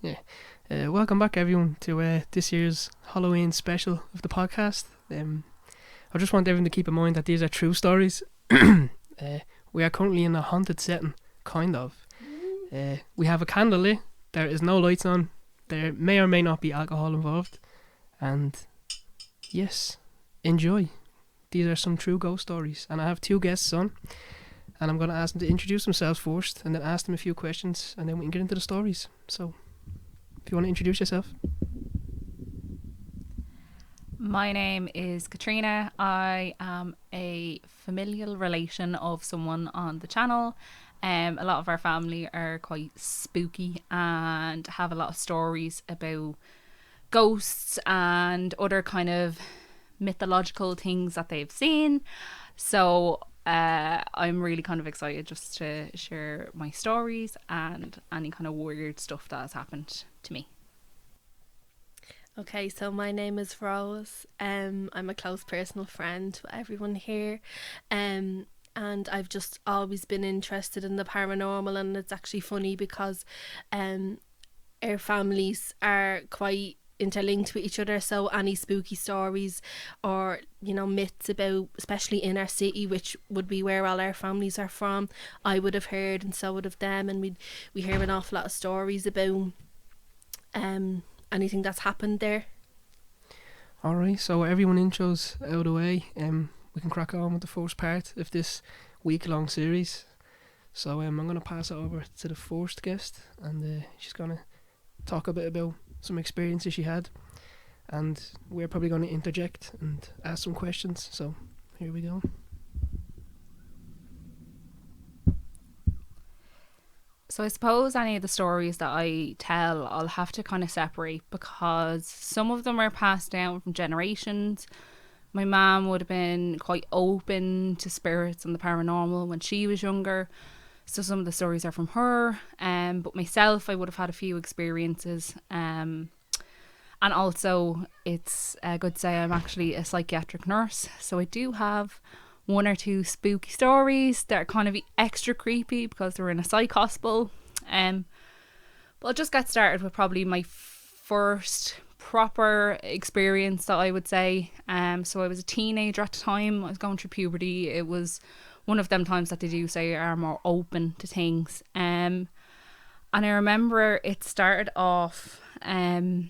Yeah. Welcome back, everyone, to this year's Halloween special of the podcast. I just want everyone to keep in mind that these are true stories. We are currently in a haunted setting, kind of. We have a candle lit. There is no lights on. There may or may not be alcohol involved. And yes, enjoy. These are some true ghost stories. And I have two guests on. And I'm going to ask them to introduce themselves first, and then ask them a few questions, and then we can get into the stories. So, if you want to introduce yourself. My name is Katrina. I am a familial relation of someone on the channel. A lot of our family are quite spooky and have a lot of stories about ghosts and other kind of mythological things that they've seen. So I'm really kind of excited just to share my stories and any kind of weird stuff that has happened to me. Okay, so my name is Rose. I'm a close personal friend with everyone here. And I've just always been interested in the paranormal, and it's actually funny because our families are quite interlinked with each other, so any spooky stories or myths about, especially in our city, which would be where all our families are from, I would have heard, and so would have them, and we hear an awful lot of stories about anything that's happened there. Alright, so everyone intros out of the way, we can crack on with the first part of this week-long series. So I'm going to pass it over to the first guest, and she's going to talk a bit about some experiences she had, and we're probably going to interject and ask some questions. So here we go. So I suppose any of the stories that I tell, I'll have to kind of separate, because some of them are passed down from generations. My mum would have been quite open to spirits and the paranormal when she was younger, so some of the stories are from her. But myself, I would have had a few experiences. And also, it's good to say I'm actually a psychiatric nurse, so I do have one or two spooky stories that are kind of extra creepy because they're in a psych hospital. But I'll just get started with probably my first proper experience that I would say. So I was a teenager at the time. I was going through puberty. It was one of them times that they do say are more open to things. And I remember it started off, I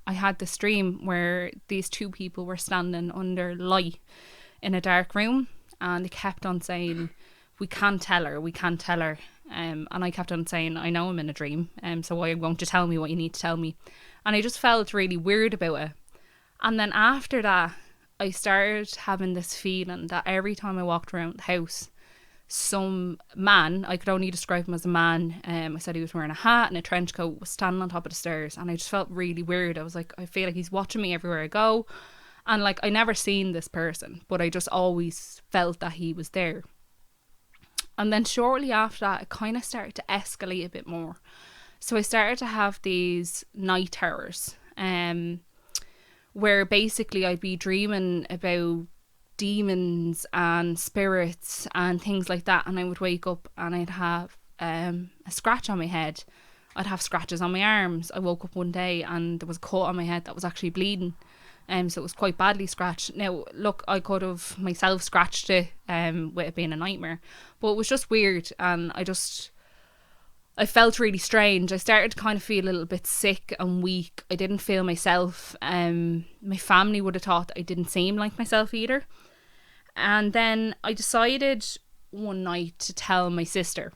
had this dream where these two people were standing under light in a dark room, and they kept on saying, we can't tell her. And I kept on saying, I know I'm in a dream, so why won't you tell me what you need to tell me? And I just felt really weird about it. And then after that, I started having this feeling that every time I walked around the house, some man, I could only describe him as a man, I said he was wearing a hat and a trench coat, was standing on top of the stairs, and I just felt really weird. I was like, I feel like he's watching me everywhere I go. And like, I never seen this person, but I just always felt that he was there. And then shortly after that, it kind of started to escalate a bit more. So I started to have these night terrors, where basically I'd be dreaming about demons and spirits and things like that, and I would wake up and I'd have a scratch on my head. I'd have scratches on my arms. I woke up one day and there was a cut on my head that was actually bleeding. So it was quite badly scratched. Now, look, I could have myself scratched it with it being a nightmare, but it was just weird, and I felt really strange. I started to kind of feel a little bit sick and weak. I didn't feel myself. My family would have thought that I didn't seem like myself either. And then I decided one night to tell my sister,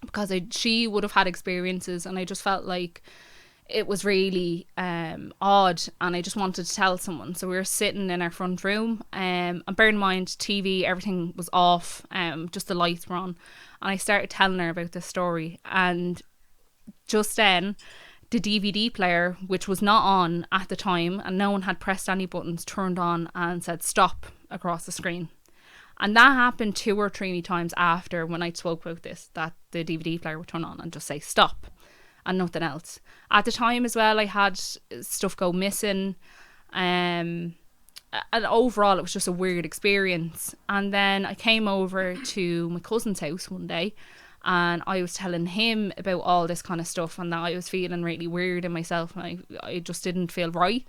because she would have had experiences, and I just felt like it was really odd, and I just wanted to tell someone. So we were sitting in our front room, and bear in mind, TV, everything was off, just the lights were on, and I started telling her about this story. And just then, the DVD player, which was not on at the time and no one had pressed any buttons, turned on and said stop across the screen. And that happened 2 or 3 times after, when I spoke about this, that the DVD player would turn on and just say stop and nothing else. At the time as well, I had stuff go missing, and overall it was just a weird experience. And then I came over to my cousin's house one day, and I was telling him about all this kind of stuff, and that I was feeling really weird in myself, and I just didn't feel right.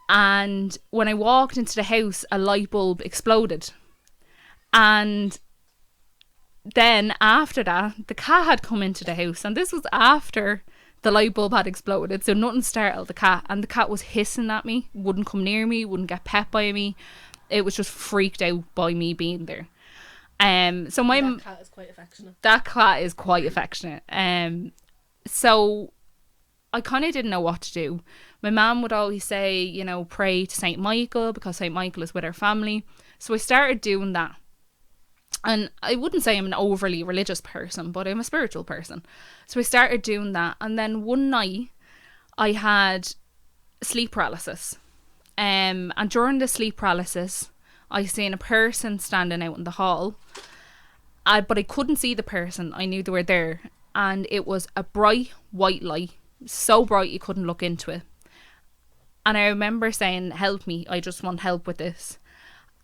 And when I walked into the house, a light bulb exploded. And then after that, the cat had come into the house, and this was after the light bulb had exploded, so nothing startled the cat, and the cat was hissing at me, wouldn't come near me, wouldn't get pet by me. It was just freaked out by me being there. So that cat is quite affectionate. That cat is quite affectionate. So I kind of didn't know what to do. My mum would always say, you know, pray to Saint Michael, because Saint Michael is with our family. So I started doing that. And I wouldn't say I'm an overly religious person, but I'm a spiritual person. So I started doing that. And then one night I had sleep paralysis. And during the sleep paralysis, I seen a person standing out in the hall. But I couldn't see the person. I knew they were there. And it was a bright white light. So bright you couldn't look into it. And I remember saying, help me. I just want help with this.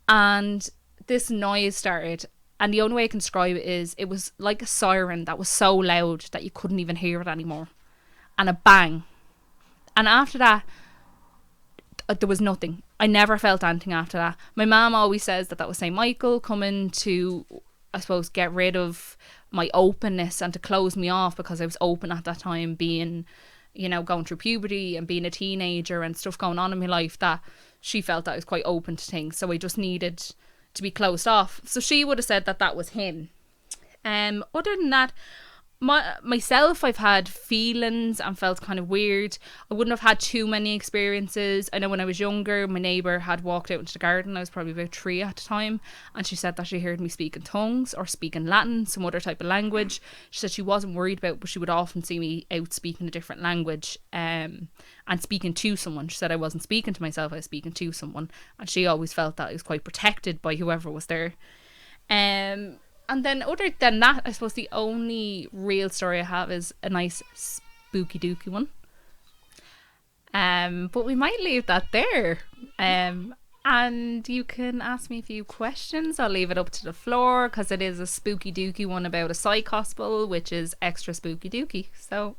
And this noise started. And the only way I can describe it is, it was like a siren that was so loud that you couldn't even hear it anymore. And a bang. And after that, there was nothing. I never felt anything after that. My mum always says that was St. Michael coming to, I suppose, get rid of my openness and to close me off, because I was open at that time, being, you know, going through puberty and being a teenager and stuff going on in my life, that she felt that I was quite open to things. So I just needed to be closed off. So she would have said that was him. Other than that, myself, I've had feelings and felt kind of weird. I wouldn't have had too many experiences. I know when I was younger, my neighbour had walked out into the garden. I was probably about 3 at the time, and she said that she heard me speak in tongues or speak in Latin, some other type of language. She said she wasn't worried about it, but she would often see me out speaking a different language and speaking to someone. She said I wasn't speaking to myself, I was speaking to someone, and she always felt that I was quite protected by whoever was there. And then other than that, I suppose the only real story I have is a nice spooky dooky one. But we might leave that there. And you can ask me a few questions. I'll leave it up to the floor, because it is a spooky dooky one about a psych hospital, which is extra spooky dooky. So,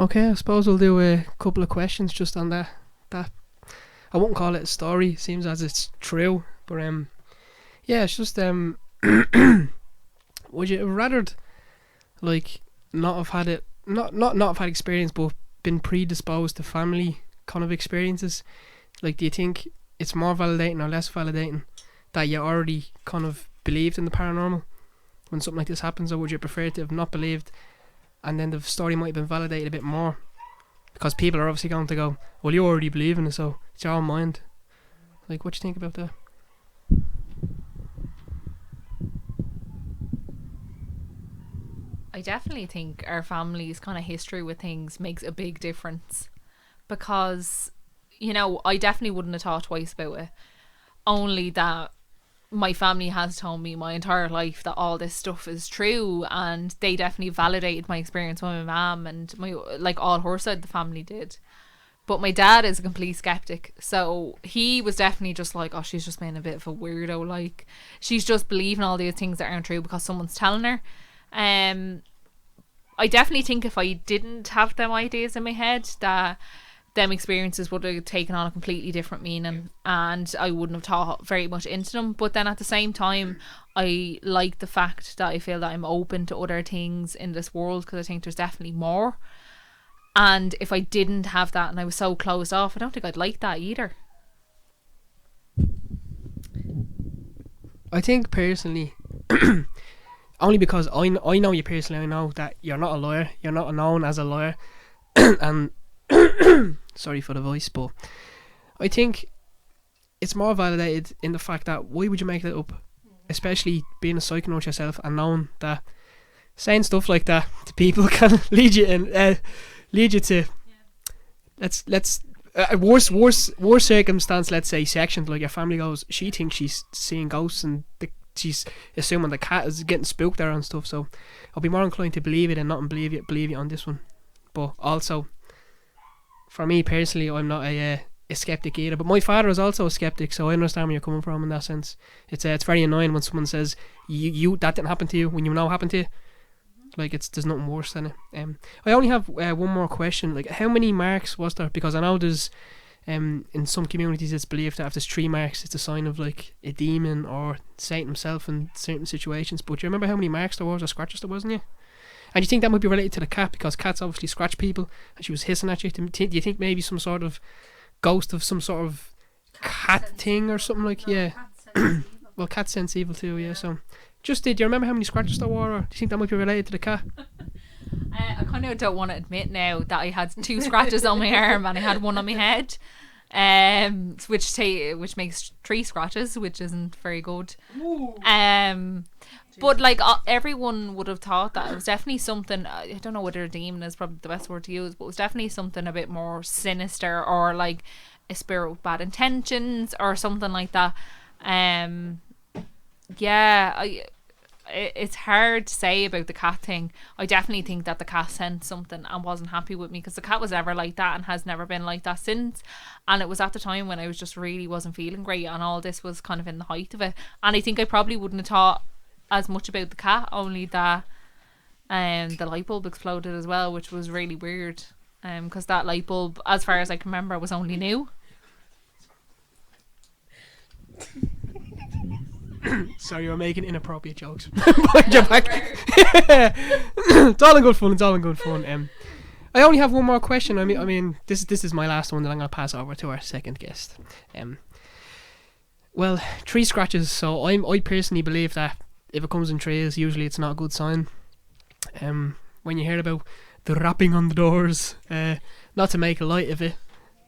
okay, I suppose we'll do a couple of questions just on that. I won't call it a story, seems as it's true. But yeah, it's just would you have rather like not have had it, not have had experience, but been predisposed to family kind of experiences? Like, do you think it's more validating or less validating that you already kind of believed in the paranormal when something like this happens, or would you prefer to have not believed and then the story might have been validated a bit more? Because people are obviously going to go, well, you already believe in it, so it's your own mind. Like, what do you think about that? I definitely think our family's kind of history with things makes a big difference, because, you know, I definitely wouldn't have thought twice about it, only that my family has told me my entire life that all this stuff is true, and they definitely validated my experience with my mum, and my, like, all her side of the family did. But my dad is a complete skeptic, so he was definitely just like, oh, she's just being a bit of a weirdo, like, she's just believing all these things that aren't true because someone's telling her. I definitely think if I didn't have them ideas in my head, that them experiences would have taken on a completely different meaning, and I wouldn't have thought very much into them. But then at the same time, I like the fact that I feel that I'm open to other things in this world, because I think there's definitely more. And if I didn't have that and I was so closed off, I don't think I'd like that either. I think personally, only because I know you personally, I know that you're not a lawyer, you're not known as a lawyer, and sorry for the voice, but I think it's more validated in the fact that why would you make that up, especially being a psychonaut yourself and knowing that saying stuff like that to people can lead you to let's worse circumstance, let's say section, like your family goes, she thinks she's seeing ghosts and she's assuming the cat is getting spooked there and stuff, so I'll be more inclined to believe it and not believe it on this one. But also, for me personally, I'm not a a skeptic either. But my father is also a skeptic, so I understand where you're coming from in that sense. It's very annoying when someone says you that didn't happen to you when you know it happened to you. Like there's nothing worse than it. I only have one more question. Like, how many marks was there? Because I know there's in some communities it's believed that if there's 3 marks, it's a sign of like a demon or Satan himself in certain situations. But do you remember how many marks there was or scratches there was in you? And you think that might be related to the cat, because cats obviously scratch people, and she was hissing at you. Do you think maybe some sort of ghost of some sort of cat thing or something like? Yeah. Well, cats sense evil too. Yeah. So, do you remember how many scratches there were, or do you think that might be related to the cat? I kind of don't want to admit now that I had 2 scratches on my arm and I had one on my head, which makes 3 scratches, which isn't very good. But like everyone would have thought that it was definitely something. I don't know whether a demon is probably the best word to use, but it was definitely something a bit more sinister, or like a spirit with bad intentions or something like that. It's hard to say about the cat thing. I definitely think that the cat sent something and wasn't happy with me, because the cat was never like that and has never been like that since. And it was at the time when I was just really wasn't feeling great, and all this was kind of in the height of it. And I think I probably wouldn't have thought as much about the cat, only that the light bulb exploded as well, which was really weird, because that light bulb, as far as I can remember, was only new. Sorry, you're making inappropriate jokes. Behind your back. It's all in good fun. I only have one more question. I mean, this is my last one, then I'm gonna pass over to our second guest. Well, 3 scratches. So I personally believe that if it comes in 3s, usually it's not a good sign. When you hear about the rapping on the doors, not to make a light of it,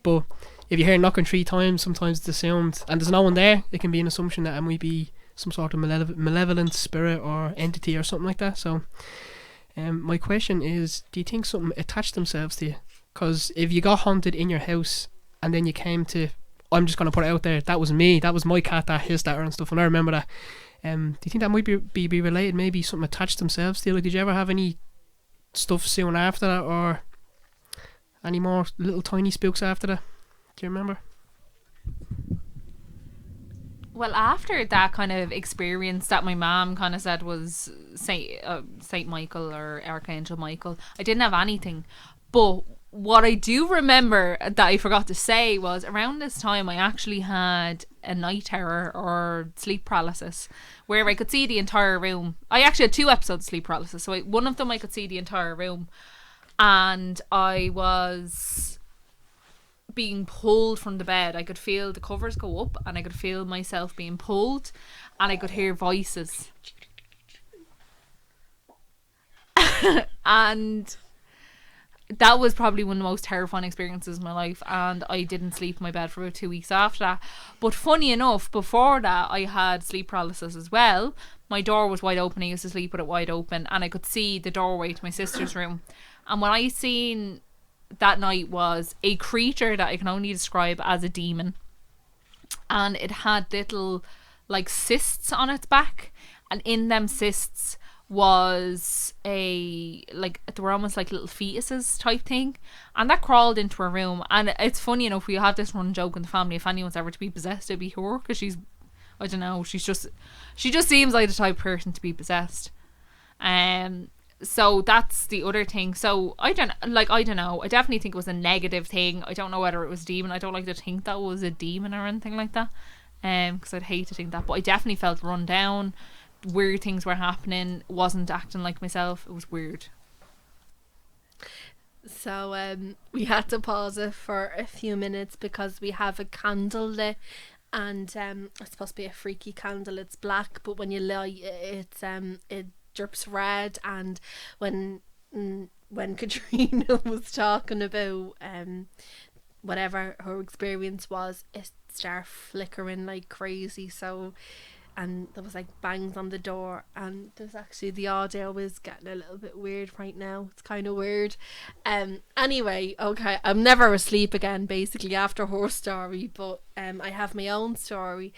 but if you hear knocking 3 times, sometimes it's a sound, and there's no one there, it can be an assumption that it might be some sort of malevolent spirit or entity or something like that. So my question is, do you think something attached themselves to you? Because if you got haunted in your house and then you came to, I'm just going to put it out there, that was me, that was my cat that hissed at her and stuff, and I remember that, do you think that might be related? Maybe something attached themselves to you? Like, did you ever have any stuff soon after that, or any more little tiny spooks after that? Do you remember? Well, after that kind of experience that my mom kind of said was Saint Michael or Archangel Michael, I didn't have anything. But what I do remember that I forgot to say was, around this time I actually had a night terror or sleep paralysis, where I could see the entire room. I actually had 2 episodes of sleep paralysis. So one of them I could see the entire room, and I was being pulled from the bed. I could feel the covers go up, and I could feel myself being pulled, and I could hear voices. And that was probably one of the most terrifying experiences in my life, and I didn't sleep in my bed for about 2 weeks after that. But funny enough, before that I had sleep paralysis as well. My door was wide open. I used to sleep with it wide open, and I could see the doorway to my sister's room. And what I seen that night was a creature that I can only describe as a demon, and it had little like cysts on its back, and in them cysts was they were almost like little fetuses type thing, and that crawled into her room. And it's funny enough, we have this running joke in the family, if anyone's ever to be possessed, it'd be her, because she's, I don't know, she just seems like the type of person to be possessed. So that's the other thing. So I don't know. I definitely think it was a negative thing. I don't know whether it was a demon. I don't like to think that was a demon or anything like that. Because I'd hate to think that. But I definitely felt run down. Weird things were happening. Wasn't acting like myself. It was weird. So we had to pause it for a few minutes because we have a candle lit, and it's supposed to be a freaky candle. It's black, but when you light it drips red. And when Katrina was talking about whatever her experience was, it started flickering like crazy. So, and there was like bangs on the door, and there's actually the audio is getting a little bit weird right now. It's kind of weird. Anyway, okay, I'm never asleep again basically after her story, but I have my own story.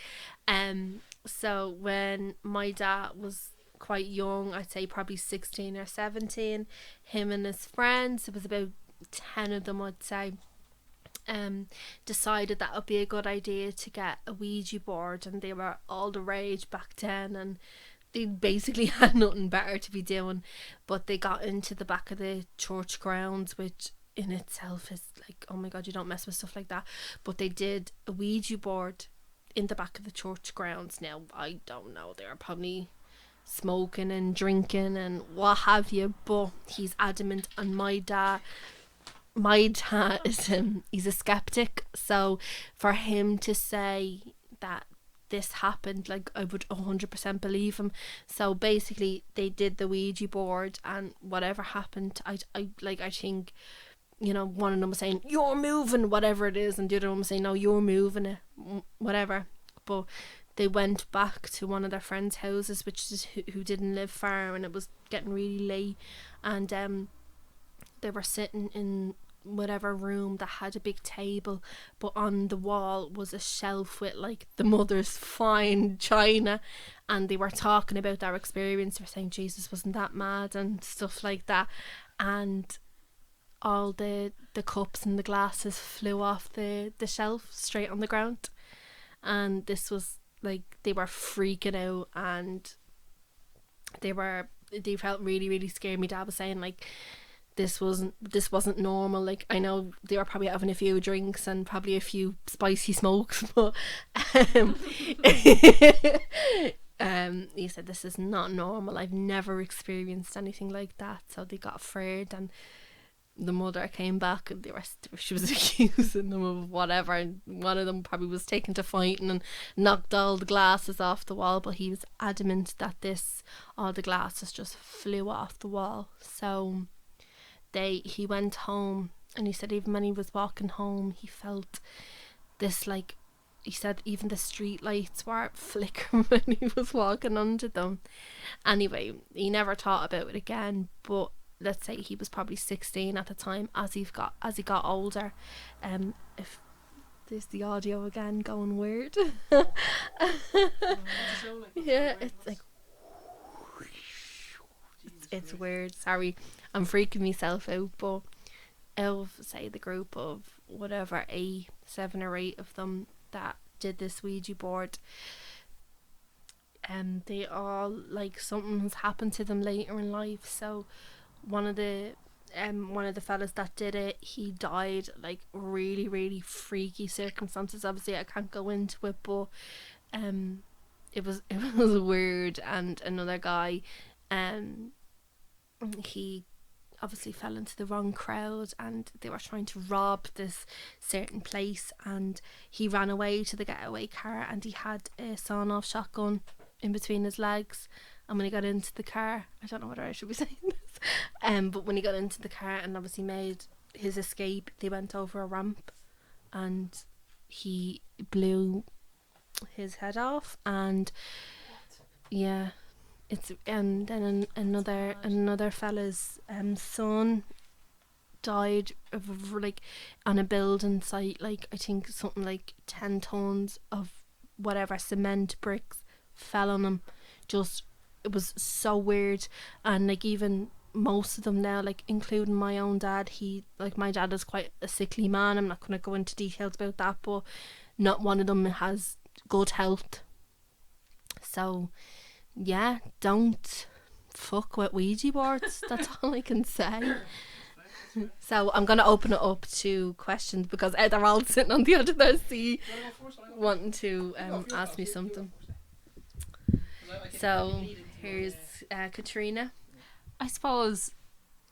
So when my dad was quite young, I'd say probably 16 or 17, him and his friends, it was about 10 of them I'd say, decided that would be a good idea to get a Ouija board, and they were all the rage back then, and they basically had nothing better to be doing. But they got into the back of the church grounds, which in itself is like, oh my god, you don't mess with stuff like that. But they did a Ouija board in the back of the church grounds. Now I don't know, they were probably smoking and drinking and what have you, but he's adamant. And my dad is he's a skeptic, so for him to say that this happened, like, I would 100% believe him. So basically they did the Ouija board, and whatever happened, I think, you know, one of them was saying you're moving whatever it is, and the other one was saying no, you're moving it, whatever. But they went back to one of their friends' houses, which is who didn't live far, and it was getting really late, and they were sitting in whatever room that had a big table, but on the wall was a shelf with like the mother's fine china, and they were talking about their experience. They were saying Jesus wasn't that mad and stuff like that, and all the cups and the glasses flew off the shelf straight on the ground. And this was like, they were freaking out, and they felt really, really scared. My dad was saying like this wasn't normal. Like, I know they were probably having a few drinks and probably a few spicy smokes, but he said this is not normal. I've never experienced anything like that. So they got afraid, and the mother came back, and she was accusing them of whatever, and one of them probably was taken to fighting and knocked all the glasses off the wall, but he was adamant that all the glasses just flew off the wall. So he went home, and he said even when he was walking home, he felt this, like, he said even the street lights were flickering when he was walking under them. Anyway, he never thought about it again, but let's say he was probably 16 at the time. As he got older, if there's the audio again going weird, yeah, it's like it's weird. Sorry, I'm freaking myself out. But I'll say the group of whatever 7 or 8 of them that did this Ouija board, they all, like, something's happened to them later in life. So one of the fellas that did it, he died like really, really freaky circumstances. Obviously I can't go into it, but it was weird. And another guy, he obviously fell into the wrong crowd, and they were trying to rob this certain place, and he ran away to the getaway car, and he had a sawn-off shotgun in between his legs. And when he got into the car, I don't know whether I should be saying this, but when he got into the car and obviously made his escape, they went over a ramp, and he blew his head off. And yeah, and then another fella's son died of, like, on a building site, like, I think something like 10 tons of whatever cement bricks fell on him. Just, it was so weird. And like, even most of them now, like including my own dad, my dad is quite a sickly man. I'm not going to go into details about that, but not one of them has good health. So yeah, don't fuck with Ouija boards. That's all I can say. So I'm going to open it up to questions, because they're all sitting on the other their seat wanting to ask me something. So here's Katrina. I suppose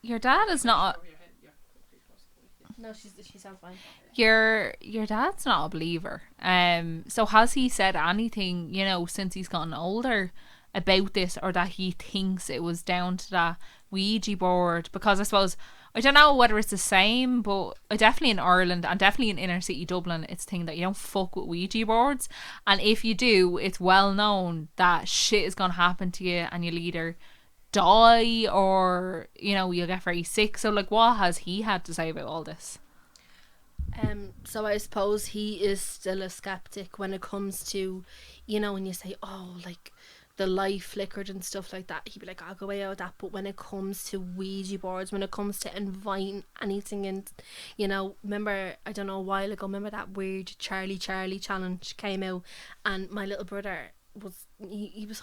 your dad is not. No, she's all fine. Your dad's not a believer. So has he said anything, since he's gotten older about this, or that he thinks it was down to that Ouija board? Because I suppose, I don't know whether it's the same, but definitely in Ireland and definitely in inner city Dublin, it's a thing that you don't fuck with Ouija boards. And if you do, it's well known that shit is going to happen to you, and you'll either die or, you'll get very sick. So, like, what has he had to say about all this? So I suppose he is still a skeptic when it comes to, when you say, oh, like, the light flickered and stuff like that, he'd be like, I'll go away out with that. But when it comes to Ouija boards, when it comes to inviting anything in, you know, remember, I don't know, a while ago, remember that weird Charlie challenge came out, and my little brother was, he was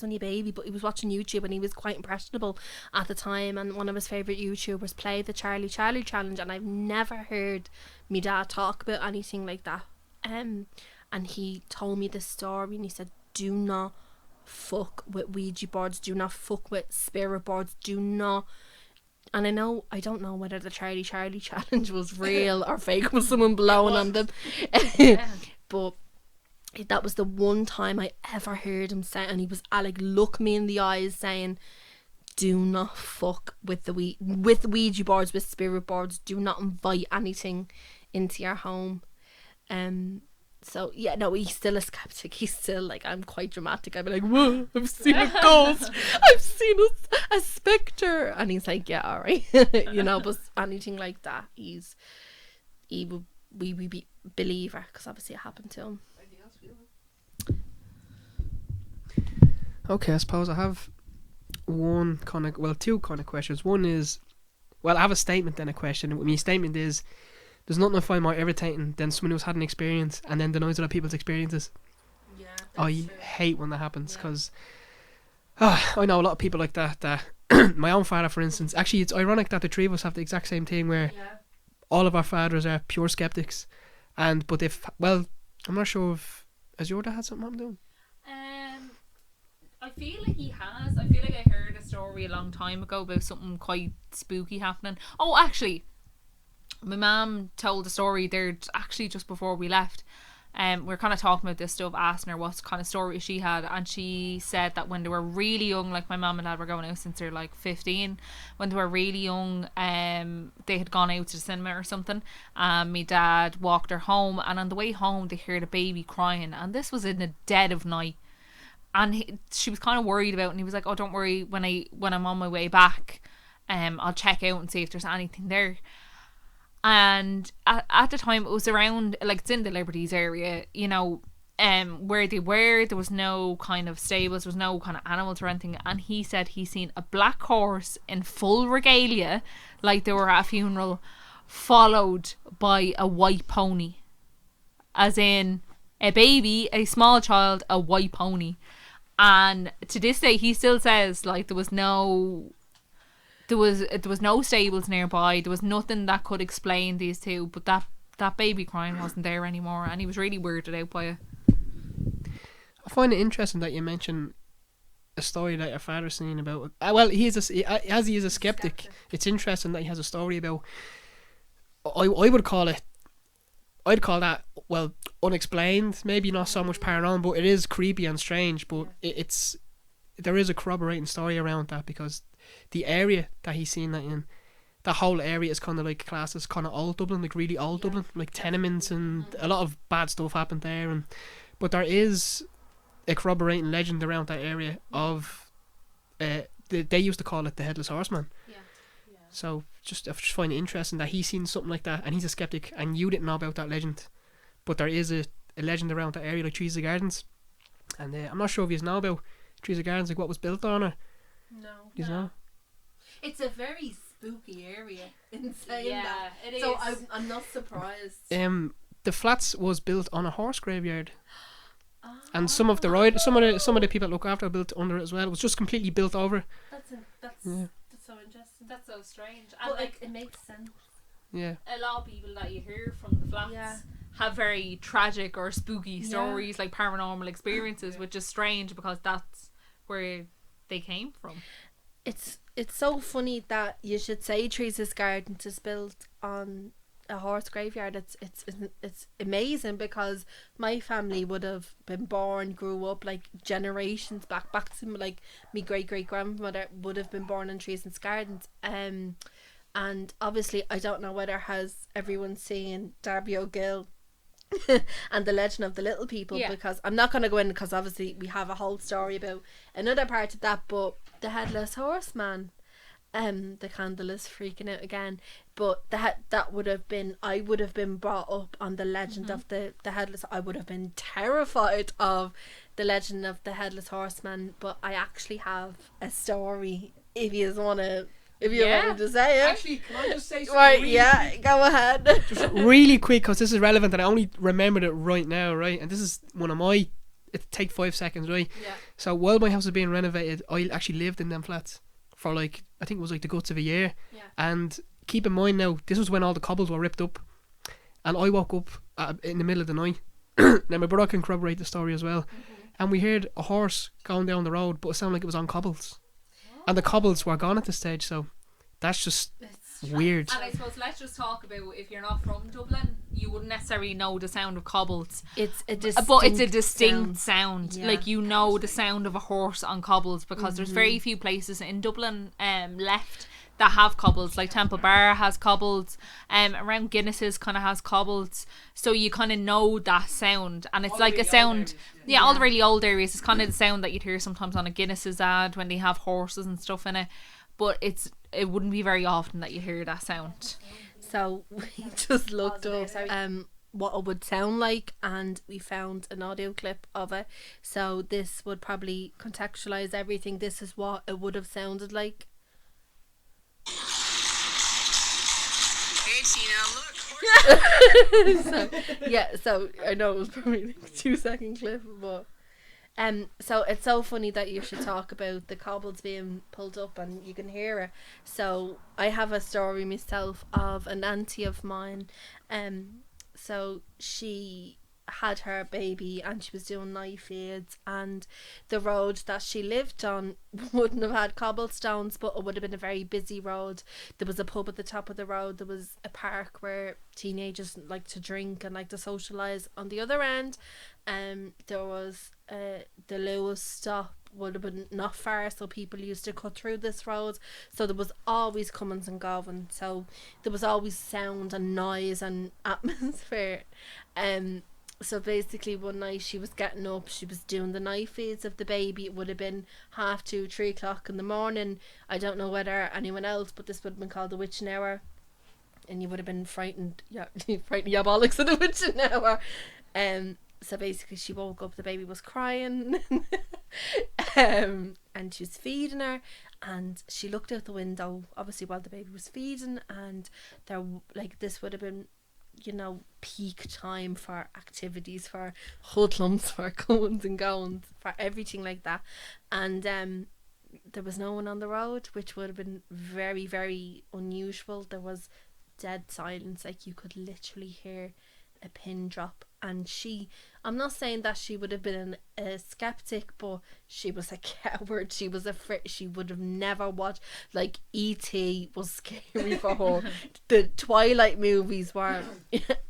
only a baby, but he was watching YouTube, and he was quite impressionable at the time, and one of his favourite YouTubers played the Charlie challenge, and I've never heard me dad talk about anything like that. And he told me this story, and he said, do not fuck with Ouija boards, do not fuck with spirit boards, do not. And I don't know whether the Charlie challenge was real or fake, was someone blowing on them. But that was the one time I ever heard him say, and he was like, look me in the eyes saying, do not fuck with with Ouija boards, with spirit boards, do not invite anything into your home. So yeah, no, he's still a skeptic. He's still like, I'm quite dramatic. I'd be like, whoa, I've seen a ghost, I've seen a spectre, and he's like, yeah, alright. You know, but anything like that, he would be believer, because obviously it happened to him. Okay, I suppose I have two kind of questions. One is, well, I have a statement then a question. My statement is, there's nothing I find more irritating than someone who's had an experience and then denies other people's experiences. Yeah, I hate when that happens, because I know a lot of people like that. My own father, for instance, actually it's ironic that the three of us have the exact same thing, where all of our fathers are pure skeptics, but I'm not sure if, has your dad had something happen to him? I feel like he has. I feel like I heard a story a long time ago about something quite spooky happening. Oh, actually, my mum told a story there actually just before we left. We were kind of talking about this stuff, asking her what kind of story she had, and she said that when they were really young, like my mum and dad were going out since they're like 15, when they were really young, they had gone out to the cinema or something, and my dad walked her home, and on the way home they heard a baby crying, and this was in the dead of night, and she was kind of worried about it, and he was like, oh, don't worry, when I'm on my way back, I'll check out and see if there's anything there. And at the time, it was around, like, it's in the Liberties area, you know, where they were, there was no kind of stables, there was no kind of animals or anything, and he said he seen a black horse in full regalia, like they were at a funeral, followed by a white pony, as in a baby, a small child, a white pony. And to this day, he still says, like, there was no stables nearby, there was nothing that could explain these two, but that baby crying wasn't there anymore, and he was really weirded out by it. I find it interesting that you mention a story that your father's seen about. Well, he is a skeptic. It's interesting that he has a story about. I'd call that, well, unexplained. Maybe not so much paranormal, but it is creepy and strange. But there is a corroborating story around that, because the area that he's seen that in, that whole area is kind of like classed as kind of old Dublin, like really old Dublin, like tenements, and a lot of bad stuff happened there. But there is a corroborating legend around that area of, they used to call it the headless horseman. So I just find it interesting that he's seen something like that, and he's a skeptic, and you didn't know about that legend. But there is a legend around that area, like Trees of Gardens, and I'm not sure if you know about Trees of Gardens, like what was built on it. No. You know? It's a very spooky area in saying Yeah, that. it So is. I'm not surprised. The flats was built on a horse graveyard. And some of the people that look after it built under it as well. It was just completely built over. That's so interesting. That's so strange. But And like it makes sense. Yeah. a lot of people that you hear from the flats have very tragic or spooky stories, like paranormal experiences, which is strange because that's where they came from. It's so funny that you should say Trees Gardens is built on a horse graveyard. It's amazing, because my family would have been born, grew up like generations back to like my great grandmother would have been born in Trees Gardens. And obviously I don't know whether has everyone seen Darby O'Gill and the Legend of the Little People, because I'm not going to go in, because obviously we have a whole story about another part of that, but the Headless Horseman, The candle is freaking out again, but that would have been, I would have been brought up on the legend of the headless. I would have been terrified of the legend of the headless horseman, but I actually have a story if you want to. If you want me to say it. Actually, can I just say something? Right, really yeah, quick? go ahead. Just really quick, because this is relevant and I only remembered it right now, right? And this is one of my, it take 5 seconds, right? Yeah. So while my house was being renovated, I actually lived in them flats for like, I think it was like the guts of a year. Yeah. And keep in mind now, this was when all the cobbles were ripped up, and I woke up in the middle of the night. Now my brother can corroborate the story as well, and we heard a horse going down the road, but it sounded like it was on cobbles, and the cobbles were gone at this stage. So that's just weird. And I suppose let's just talk about, if you're not from Dublin, you wouldn't necessarily know the sound of cobbles. It's a But it's a distinct sound. Yeah. Like, you know the sound of a horse on cobbles, because there's very few places in Dublin left that have cobbles. Like Temple Bar has cobbles, around Guinness's kind of has cobbles, so you kind of know that sound, and it's All like the a really old sound. areas, Yeah, all the really old areas. It's kind of the sound that you'd hear sometimes on a Guinness's ad when they have horses and stuff in it, but it wouldn't be very often that you hear that sound. So we just looked up what it would sound like, and we found an audio clip of it. So this would probably contextualize everything. This is what it would have sounded like. Hey Tina, look. So I know it was probably like a 2-second clip, but so it's so funny that you should talk about the cobbles being pulled up and you can hear it. So I have a story myself of an auntie of mine. So she had her baby and she was doing knife aids, and the road that she lived on wouldn't have had cobblestones, but it would have been a very busy road. There was a pub at the top of the road, there was a park where teenagers like to drink and like to socialise on the other end. There was the Lewis stop would have been not far, so people used to cut through this road, so there was always comings and goings, so there was always sound and noise and atmosphere. So basically one night she was getting up, she was doing the knife feeds of the baby. It would have been 2:30, 3 o'clock in the morning. I don't know whether anyone else, but this would have been called the witching hour, and you would have been frightened, frightened your bollocks of the witching hour. So basically she woke up, the baby was crying, and she was feeding her, and she looked out the window obviously while the baby was feeding, and there, like, this would have been, peak time for activities, for hoodlums, for goings and goings, for everything like that. And there was no one on the road, which would have been very, very unusual. There was dead silence, like you could literally hear a pin drop. And I'm not saying that she would have been a skeptic, but she was a coward. She was afraid. She would have never watched, like, E.T. was scary for her. The Twilight movies were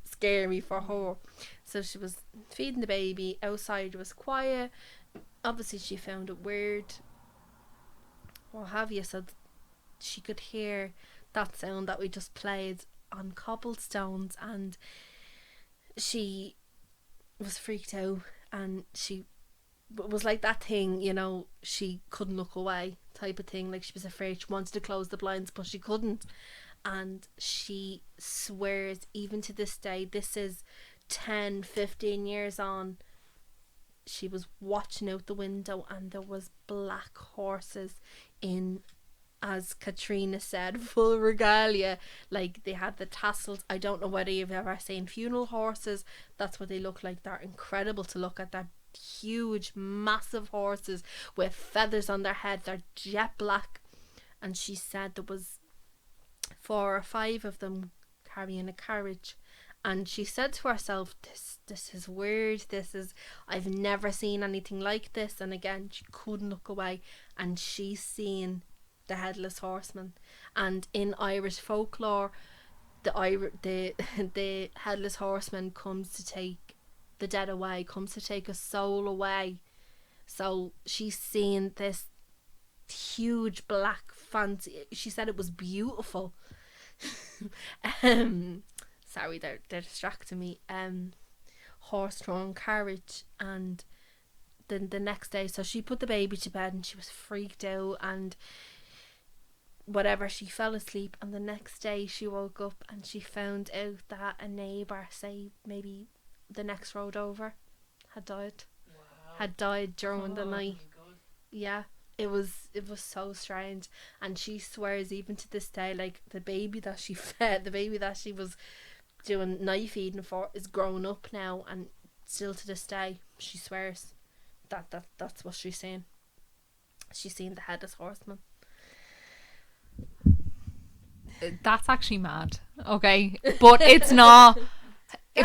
scary for her. So she was feeding the baby. Outside was quiet. Obviously she found it weird, what have you. So she could hear that sound that we just played on cobblestones, and she was freaked out, and she was like that thing, she couldn't look away type of thing, like she was afraid. She wanted to close the blinds but she couldn't, and she swears even to this day, this is 10-15 years on, she was watching out the window and there was black horses in, as Katrina said, full regalia. Like, they had the tassels. I don't know whether you've ever seen funeral horses. That's what they look like. They're incredible to look at. They're huge, massive horses with feathers on their head. They're jet black. And she said there was 4 or 5 of them carrying a carriage. And she said to herself, this is weird. I've never seen anything like this. And again, she couldn't look away. And she's seen the headless horseman. And in Irish folklore, the headless horseman comes to take the dead away, comes to take a soul away. So she's seen this huge black fancy, she said it was beautiful. Sorry, they're distracting me. Horse-drawn carriage. And then the next day, so she put the baby to bed and she was freaked out, and whatever, she fell asleep, and the next day she woke up and she found out that a neighbour, say maybe the next road over, had died during the night. Yeah, it was so strange, and she swears even to this day, like, the baby that she fed, the baby that she was doing night feeding for, is grown up now, and still to this day she swears that's what she's seen. She's seen the headless horseman. That's actually mad. Okay, but it's not.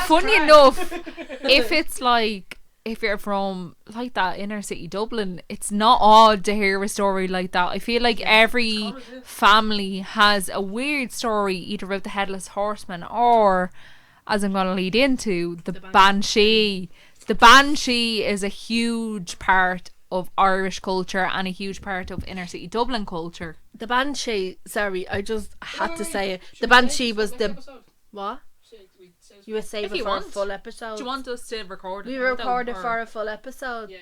Funny enough, if it's like, if you're from like that inner city Dublin, it's not odd to hear a story like that. I feel like every family has a weird story either about the headless horseman or, as I'm going to lead into, the banshee. The banshee is a huge part of Irish culture and a huge part of inner city Dublin culture. The banshee, sorry, I just had to say it. The banshee was the... What? You were saving If you for want. a full episode. Do you want us to record it? We now, recorded or- for a full episode. We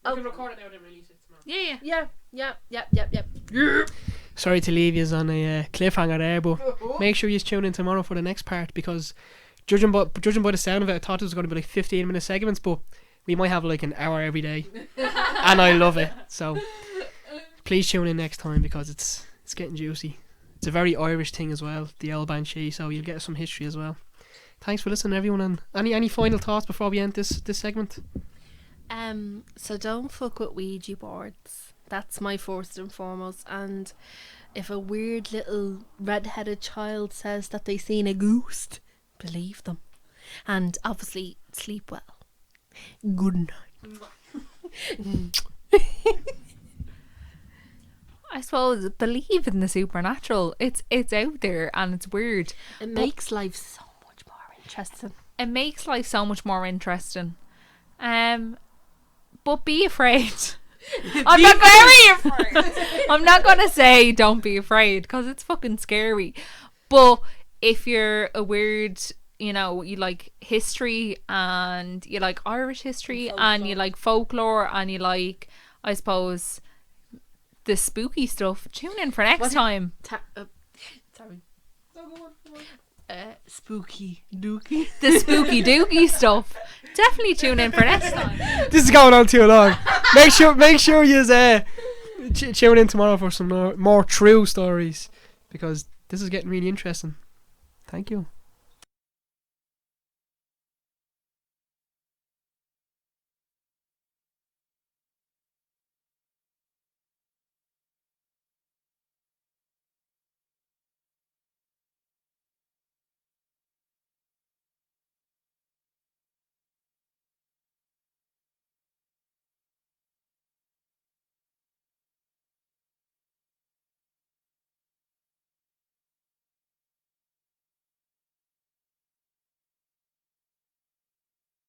Oh. can record it now and release it tomorrow. Yeah. Yeah. Sorry to leave you on a cliffhanger there, but make sure you tune in tomorrow for the next part, because judging by the sound of it, I thought it was going to be like 15-minute segments, but we might have like an hour every day, and I love it. So please tune in next time, because it's getting juicy. It's a very Irish thing as well, the old banshee, so you'll get some history as well. Thanks for listening, everyone, and any final thoughts before we end this segment? So don't fuck with Ouija boards. That's my first and foremost. And if a weird little red-headed child says that they seen a ghost, believe them. And obviously sleep well. Good night. I suppose believe in the supernatural. It's out there and it's weird. It makes life so much more interesting. It makes life so much more interesting. But be afraid. I'm not very afraid. I'm not gonna say don't be afraid, because it's fucking scary. But if you're a weird, you like history, and you like Irish history, and you like folklore, and you like, I suppose, the spooky stuff, tune in for next time. Sorry. Spooky dookie. The spooky dookie stuff. Definitely tune in for next time. This is going on too long. Make sure you tune in tomorrow for some more true stories, because this is getting really interesting. Thank you.